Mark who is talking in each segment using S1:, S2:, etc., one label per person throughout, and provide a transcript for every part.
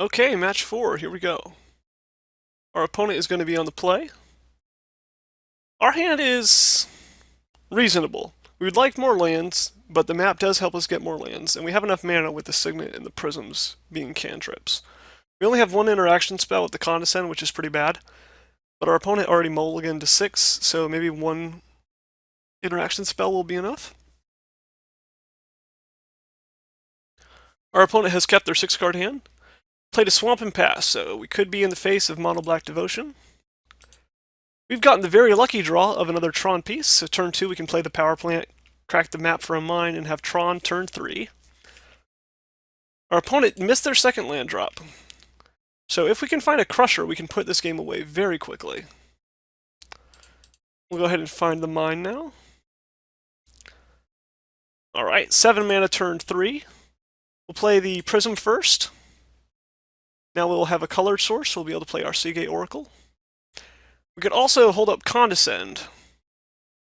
S1: Okay, match 4, here we go. Our opponent is going to be on the play. Our hand is reasonable. We would like more lands, but the map does help us get more lands, and we have enough mana with the Signet and the Prisms being cantrips. We only have one interaction spell with the Condescend, which is pretty bad, but our opponent already mulliganed to 6, so maybe one interaction spell will be enough. Our opponent has kept their 6-card hand, played a Swamp and Pass, so we could be in the face of Mono Black Devotion. We've gotten the very lucky draw of another Tron piece, so turn 2 we can play the Power Plant, crack the map for a mine, and have Tron turn 3. Our opponent missed their second land drop, so if we can find a Crusher, we can put this game away very quickly. We'll go ahead and find the mine now. Alright, 7 mana turn 3. We'll play the Prism first. Now we'll have a colored source, so we'll be able to play our Seagate Oracle. We could also hold up Condescend,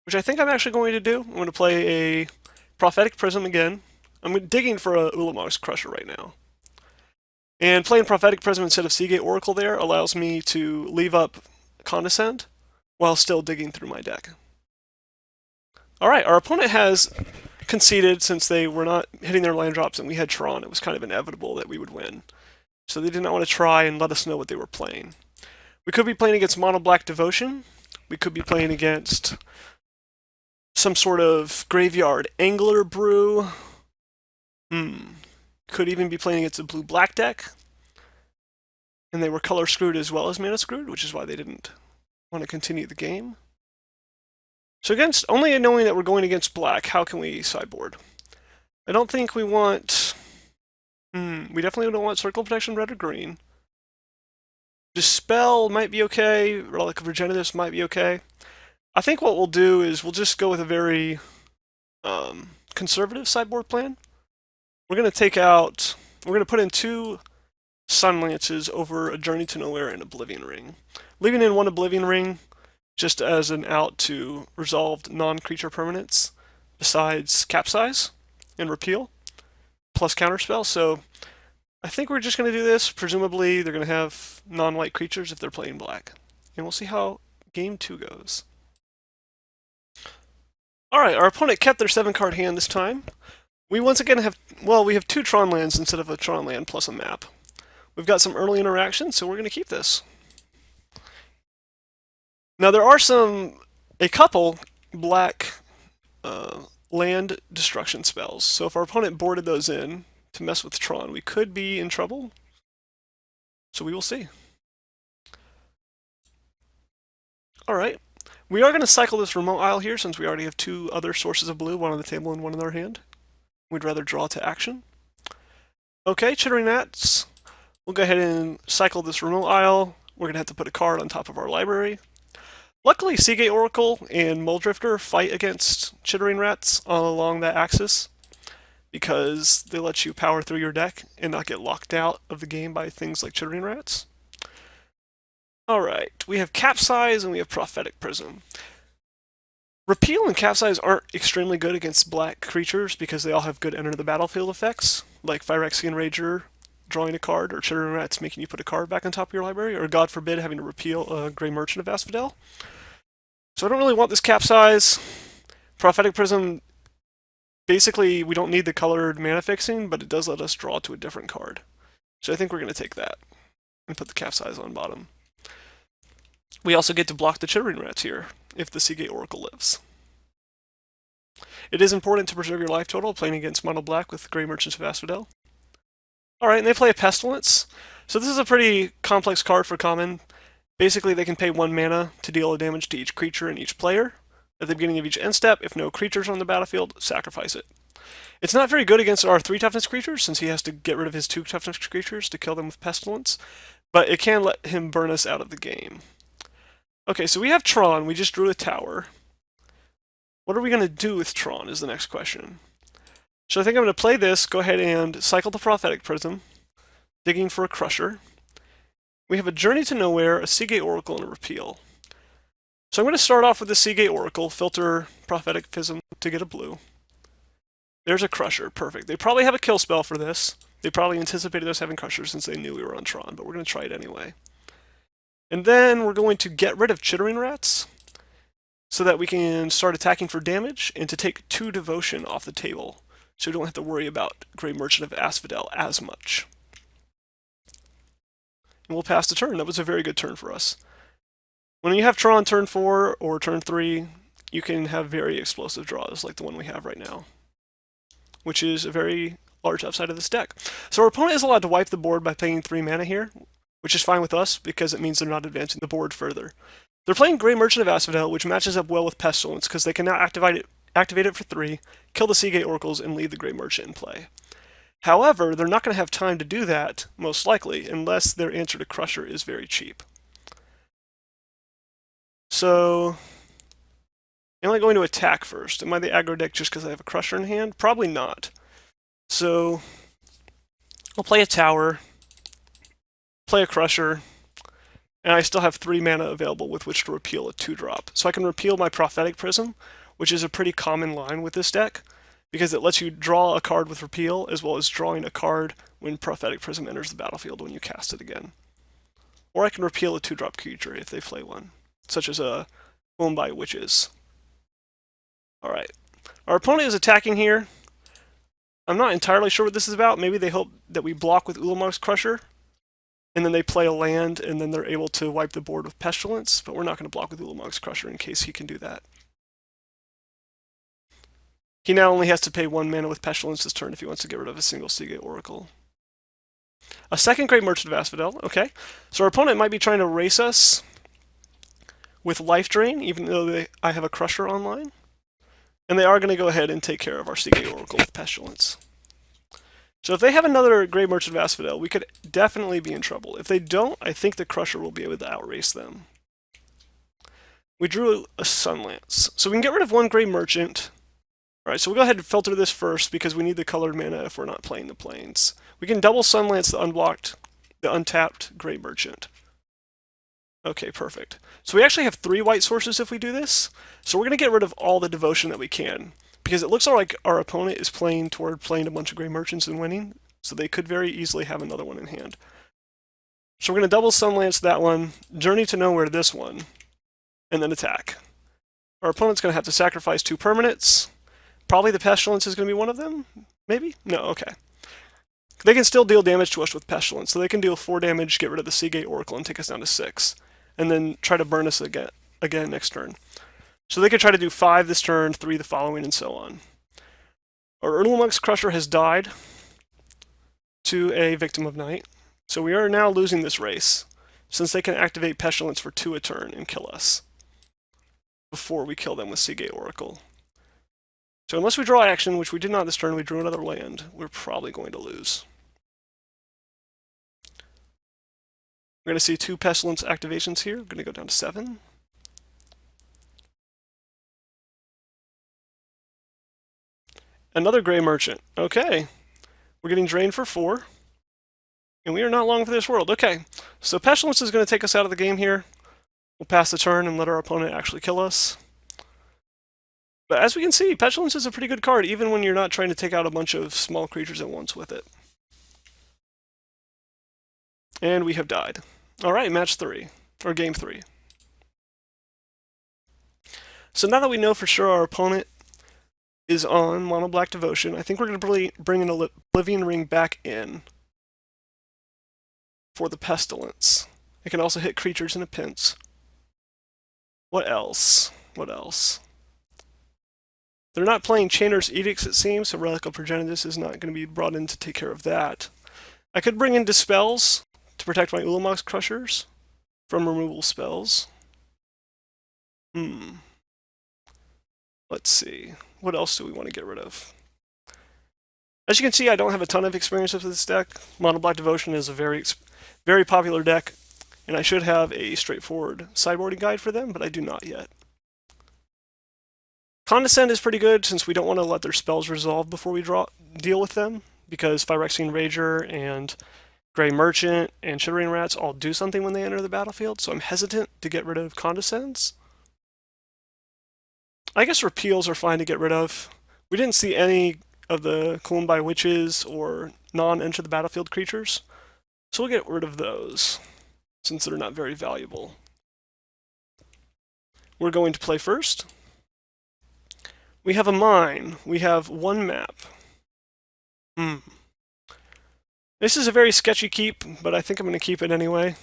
S1: which I think I'm actually going to do. I'm going to play a Prophetic Prism again. I'm digging for a Ulamog's Crusher right now. And playing Prophetic Prism instead of Seagate Oracle there allows me to leave up Condescend while still digging through my deck. Alright, our opponent has conceded since they were not hitting their land drops and we had Tron. It was kind of inevitable that we would win. So they did not want to try and let us know what they were playing. We could be playing against Mono Black Devotion. We could be playing against some sort of Graveyard Angler Brew. Could even be playing against a blue-black deck. And they were color screwed as well as mana screwed, which is why they didn't want to continue the game. So against only knowing that we're going against black, how can we sideboard? I don't think we want... we definitely don't want Circle Protection red or green. Dispel might be okay, Relic of Regenitives might be okay. I think what we'll do is we'll just go with a very conservative sideboard plan. We're going to put in 2 Sun Lances over a Journey to Nowhere and Oblivion Ring. Leaving in 1 Oblivion Ring just as an out to resolved non-creature permanents besides Capsize and Repeal, plus Counterspell, so I think we're just going to do this. Presumably, they're going to have non-white creatures if they're playing black. And we'll see how game 2 goes. Alright, our opponent kept their 7-card hand this time. We once again have, we have 2 Tron lands instead of a Tron land plus a map. We've got some early interaction, so we're going to keep this. Now, there are a couple black land destruction spells. So if our opponent boarded those in to mess with Tron, we could be in trouble. So we will see. Alright. We are going to cycle this remote isle here since we already have 2 other sources of blue, 1 on the table and 1 in our hand. We'd rather draw to action. Okay, Chittering Gnats. We'll go ahead and cycle this remote isle. We're going to have to put a card on top of our library. Luckily, Seagate Oracle and Muldrifter fight against Chittering Rats along that axis because they let you power through your deck and not get locked out of the game by things like Chittering Rats. Alright, we have Capsize and we have Prophetic Prism. Repeal and Capsize aren't extremely good against black creatures because they all have good enter the battlefield effects, like Phyrexian Rager drawing a card, or Chittering Rats making you put a card back on top of your library, or God forbid having to repeal a Grey Merchant of Asphodel. So I don't really want this Capsize. Prophetic Prism, basically we don't need the colored mana fixing, but it does let us draw to a different card. So I think we're going to take that and put the Capsize on bottom. We also get to block the Chittering Rats here, if the Seagate Oracle lives. It is important to preserve your life total, playing against Mono Black with Grey Merchants of Asphodel. Alright, and they play a Pestilence. So this is a pretty complex card for common. Basically, they can pay 1 mana to deal a damage to each creature and each player. At the beginning of each end step, if no creatures are on the battlefield, sacrifice it. It's not very good against our 3 toughness creatures, since he has to get rid of his 2 toughness creatures to kill them with Pestilence, but it can let him burn us out of the game. Okay, so we have Tron, we just drew a tower. What are we going to do with Tron is the next question. So I think I'm going to play this, go ahead and cycle the Prophetic Prism, digging for a Crusher. We have a Journey to Nowhere, a Seagate Oracle, and a Repeal. So I'm going to start off with the Seagate Oracle, filter Prophetic Prism to get a blue. There's a Crusher, perfect. They probably have a kill spell for this. They probably anticipated us having Crushers since they knew we were on Tron, but we're going to try it anyway. And then we're going to get rid of Chittering Rats so that we can start attacking for damage and to take 2 Devotion off the table, so we don't have to worry about Grey Merchant of Asphodel as much. And we'll pass the turn. That was a very good turn for us. When you have Tron turn 4 or turn 3, you can have very explosive draws like the one we have right now, which is a very large upside of this deck. So our opponent is allowed to wipe the board by paying 3 mana here, which is fine with us because it means they're not advancing the board further. They're playing Grey Merchant of Asphodel, which matches up well with Pestilence because they can now activate it for 3, kill the Seagate Oracles, and leave the Grey Merchant in play. However, they're not going to have time to do that, most likely, unless their answer to Crusher is very cheap. So, am I going to attack first? Am I the aggro deck just because I have a Crusher in hand? Probably not. So, I'll play a Tower, play a Crusher, and I still have 3 mana available with which to repeal a 2-drop. So I can repeal my Prophetic Prism, which is a pretty common line with this deck, because it lets you draw a card with repeal, as well as drawing a card when Prophetic Prism enters the battlefield when you cast it again. Or I can repeal a 2-drop creature if they play one, such as a Owned by Witches. Alright. Our opponent is attacking here. I'm not entirely sure what this is about. Maybe they hope that we block with Ulamog's Crusher, and then they play a land, and then they're able to wipe the board with Pestilence, but we're not going to block with Ulamog's Crusher in case he can do that. He now only has to pay 1 mana with Pestilence this turn if he wants to get rid of a single Seagate Oracle. A second Great Merchant of Asphodel, okay. So our opponent might be trying to race us with Life Drain, even though I have a Crusher online. And they are going to go ahead and take care of our Seagate Oracle with Pestilence. So if they have another Great Merchant of Asphodel, we could definitely be in trouble. If they don't, I think the Crusher will be able to outrace them. We drew a Sunlance. So we can get rid of 1 Great Merchant. Alright, so we'll go ahead and filter this first because we need the colored mana if we're not playing the plains. We can double Sunlance the untapped Great Merchant. Okay, perfect. So we actually have 3 white sources if we do this. So we're going to get rid of all the Devotion that we can, because it looks like our opponent is playing toward playing a bunch of Grey Merchants and winning, so they could very easily have another one in hand. So we're going to double Sunlance that one, Journey to Nowhere this one, and then attack. Our opponent's going to have to sacrifice 2 permanents. Probably the Pestilence is going to be one of them? Maybe? No, okay. They can still deal damage to us with Pestilence, so they can deal 4 damage, get rid of the Seagate Oracle, and take us down to 6. And then try to burn us again next turn. So they could try to do 5 this turn, 3 the following, and so on. Our Ulamog's Crusher has died to a Victim of Night, so we are now losing this race, since they can activate Pestilence for 2 a turn and kill us before we kill them with Seagate Oracle. So unless we draw action, which we did not this turn, we drew another land, we're probably going to lose. We're going to see 2 Pestilence activations here. We're going to go down to 7. Another Grey Merchant. Okay. We're getting drained for 4. And we are not long for this world. Okay. So Pestilence is going to take us out of the game here. We'll pass the turn and let our opponent actually kill us. But as we can see, Pestilence is a pretty good card, even when you're not trying to take out a bunch of small creatures at once with it. And we have died. Alright, match 3. Or game 3. So now that we know for sure our opponent is on Mono Black Devotion, I think we're going to bring an Oblivion Ring back in for the Pestilence. It can also hit creatures in a pinch. What else? What else? They're not playing Chainer's Edicts, it seems, so Relic of Progenitus is not going to be brought in to take care of that. I could bring in Dispels to protect my Ulamog's Crushers from removal spells. Let's see. What else do we want to get rid of? As you can see, I don't have a ton of experience with this deck. Mono Black Devotion is a very popular deck, and I should have a straightforward sideboarding guide for them, but I do not yet. Condescend is pretty good, since we don't want to let their spells resolve before we deal with them, because Phyrexian Rager and Grey Merchant and Chittering Rats all do something when they enter the battlefield, so I'm hesitant to get rid of Condescends. I guess Repeals are fine to get rid of. We didn't see any of the Columbi Witches or non-enter the battlefield creatures. So we'll get rid of those, since they're not very valuable. We're going to play first. We have a mine. We have one map. This is a very sketchy keep, but I think I'm going to keep it anyway.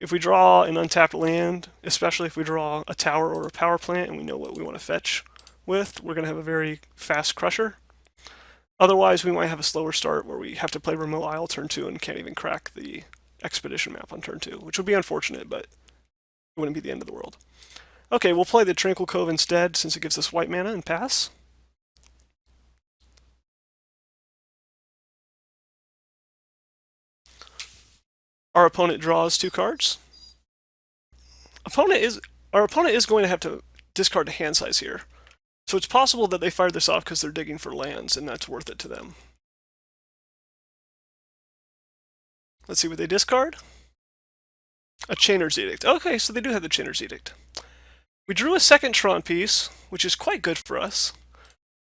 S1: If we draw an untapped land, especially if we draw a tower or a power plant and we know what we want to fetch with, we're going to have a very fast crusher. Otherwise, we might have a slower start where we have to play Remote Isle turn 2 and can't even crack the expedition map on turn 2, which would be unfortunate, but it wouldn't be the end of the world. Okay, we'll play the Tranquil Cove instead, since it gives us white mana, and pass. Our opponent draws 2 cards. Our opponent is going to have to discard a hand size here. So it's possible that they fired this off because they're digging for lands, and that's worth it to them. Let's see what they discard. A Chainer's Edict. Okay, so they do have the Chainer's Edict. We drew a second Tron piece, which is quite good for us.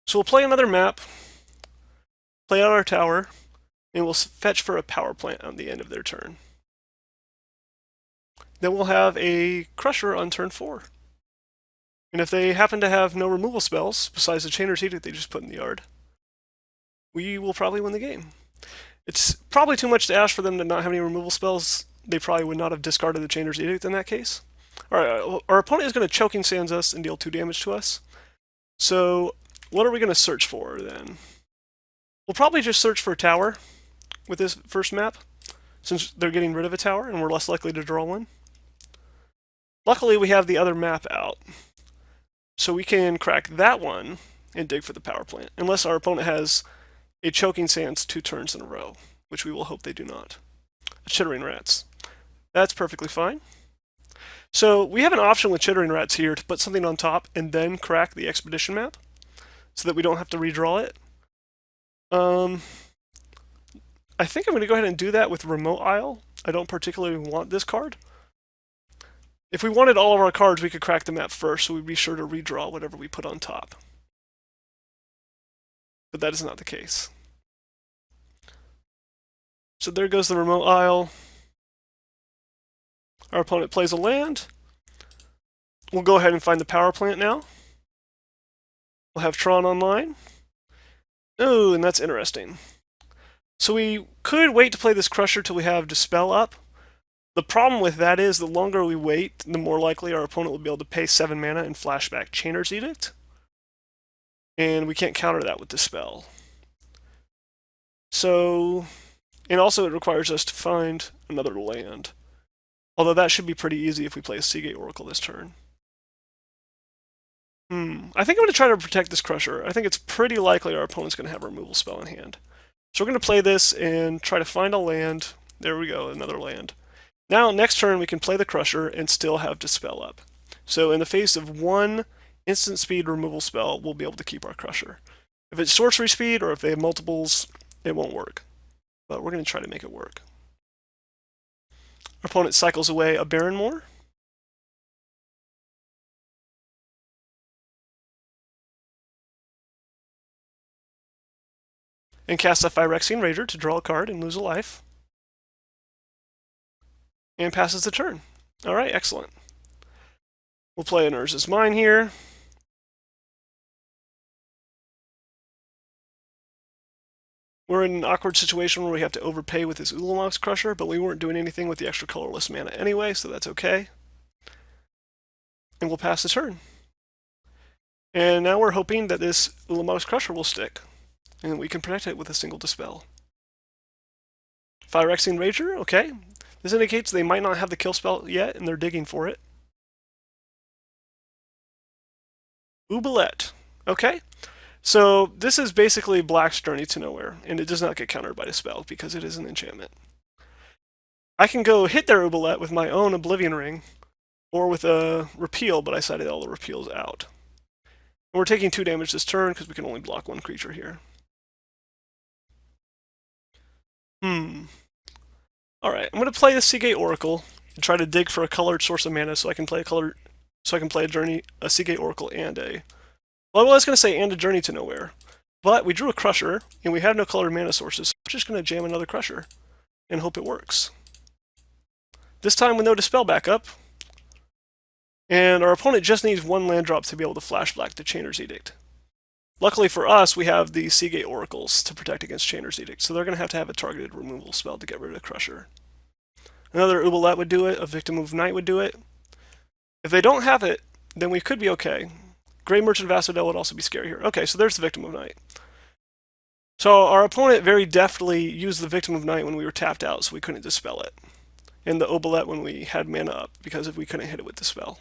S1: So we'll play another map, play out our tower, and we'll fetch for a power plant on the end of their turn. Then we'll have a Crusher on turn 4. And if they happen to have no removal spells, besides the Chainer's Edict they just put in the yard, we will probably win the game. It's probably too much to ask for them to not have any removal spells. They probably would not have discarded the Chainer's Edict in that case. Alright, our opponent is going to Choking Sands us and deal 2 damage to us. So, what are we going to search for then? We'll probably just search for a tower with this first map, since they're getting rid of a tower and we're less likely to draw one. Luckily, we have the other map out, so we can crack that one and dig for the power plant, unless our opponent has a Choking Sands 2 turns in a row, which we will hope they do not. A Chittering Rats. That's perfectly fine. So we have an option with Chittering Rats here to put something on top and then crack the expedition map, so that we don't have to redraw it. I think I'm going to go ahead and do that with Remote Isle. I don't particularly want this card. If we wanted all of our cards, we could crack the map first, so we'd be sure to redraw whatever we put on top. But that is not the case. So there goes the Remote Isle. Our opponent plays a land. We'll go ahead and find the power plant now. We'll have Tron online. Oh, and that's interesting. So we could wait to play this Crusher till we have Dispel up. The problem with that is the longer we wait, the more likely our opponent will be able to pay 7 mana and flashback Chainer's Edict. And we can't counter that with Dispel. So, and also it requires us to find another land. Although that should be pretty easy if we play a Seagate Oracle this turn. I think I'm going to try to protect this Crusher. I think it's pretty likely our opponent's going to have a removal spell in hand. So we're going to play this and try to find a land. There we go, another land. Now, next turn, we can play the Crusher and still have Dispel up. So in the face of one instant speed removal spell, we'll be able to keep our Crusher. If it's sorcery speed or if they have multiples, it won't work. But we're going to try to make it work. Our opponent cycles away a Barrenmoor. And casts a Phyrexian Rager to draw a card and lose a life. And passes the turn. Alright, excellent. We'll play an Urza's Mine here. We're in an awkward situation where we have to overpay with this Ulamog's Crusher, but we weren't doing anything with the extra colorless mana anyway, so that's okay. And we'll pass the turn. And now we're hoping that this Ulamog's Crusher will stick, and we can protect it with a single Dispel. Phyrexian Rager, okay. This indicates they might not have the kill spell yet, and they're digging for it. Oubliette. Okay. So this is basically Black's Journey to Nowhere, and it does not get countered by Dispel because it is an enchantment. I can go hit their Oubliette with my own Oblivion Ring, or with a Repeal, but I cited all the Repeals out. And we're taking 2 damage this turn because we can only block 1 creature here. Alright, I'm going to play the Seagate Oracle and try to dig for a colored source of mana so I can play a Seagate Oracle and a... Well, I was going to say and a Journey to Nowhere. But we drew a Crusher, and we have no colored mana sources, so we're just going to jam another Crusher and hope it works. This time with no Dispel backup, and our opponent just needs one land drop to be able to flash black the Chainer's Edict. Luckily for us, we have the Seagate Oracles to protect against Chainer's Edict, so they're going to have a targeted removal spell to get rid of Crusher. Another Oubliette would do it, a Victim of Night would do it. If they don't have it, then we could be okay. Grey Merchant of Asphodel would also be scary here. Okay, so there's the Victim of Night. So our opponent very deftly used the Victim of Night when we were tapped out, so we couldn't dispel it. And the Oubliette when we had mana up, because if we couldn't hit it with Dispel.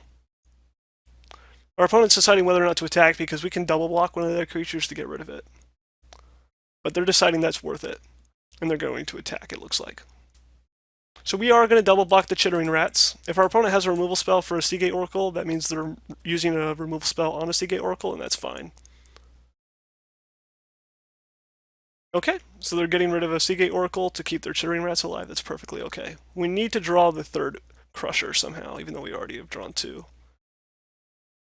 S1: Our opponent's deciding whether or not to attack because we can double block one of their creatures to get rid of it. But they're deciding that's worth it. And they're going to attack, it looks like. So we are going to double block the Chittering Rats. If our opponent has a removal spell for a Seagate Oracle, that means they're using a removal spell on a Seagate Oracle, and that's fine. Okay, so they're getting rid of a Seagate Oracle to keep their Chittering Rats alive. That's perfectly okay. We need to draw the third Crusher somehow, even though we already have drawn two,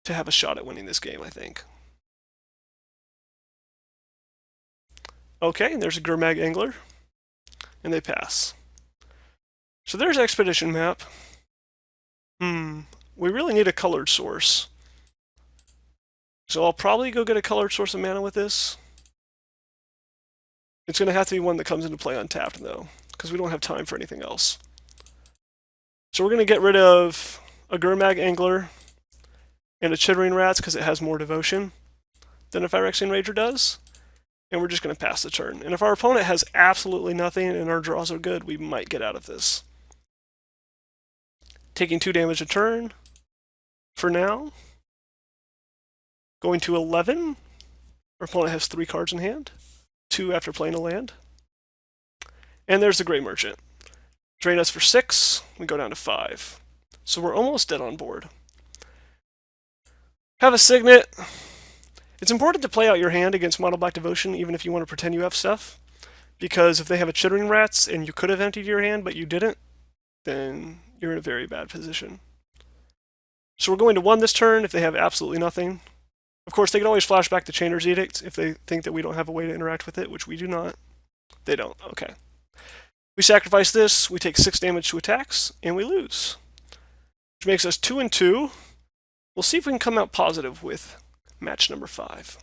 S1: to have a shot at winning this game, I think. Okay, and there's a Gurmag Angler, and they pass. So there's Expedition Map. We really need a colored source. So I'll probably go get a colored source of mana with this. It's going to have to be one that comes into play untapped, though, because we don't have time for anything else. So we're going to get rid of a Gurmag Angler and a Chittering Rats because it has more devotion than a Phyrexian Rager does. And we're just going to pass the turn. And if our opponent has absolutely nothing and our draws are good, we might get out of this. Taking 2 damage a turn for now. Going to 11. Our opponent has 3 cards in hand. 2 after playing a land. And there's the Grey Merchant. Drain us for 6. We go down to 5. So we're almost dead on board. Have a Signet. It's important to play out your hand against Mono Black Devotion, even if you want to pretend you have stuff. Because if they have a Chittering Rats and you could have emptied your hand, but you didn't, then you're in a very bad position. So we're going to 1 this turn if they have absolutely nothing. Of course, they can always flash back the Chainer's Edict if they think that we don't have a way to interact with it, which we do not. They don't. Okay. We sacrifice this, we take 6 damage to attacks, and we lose. Which makes us 2-2. We'll see if we can come out positive with match number 5.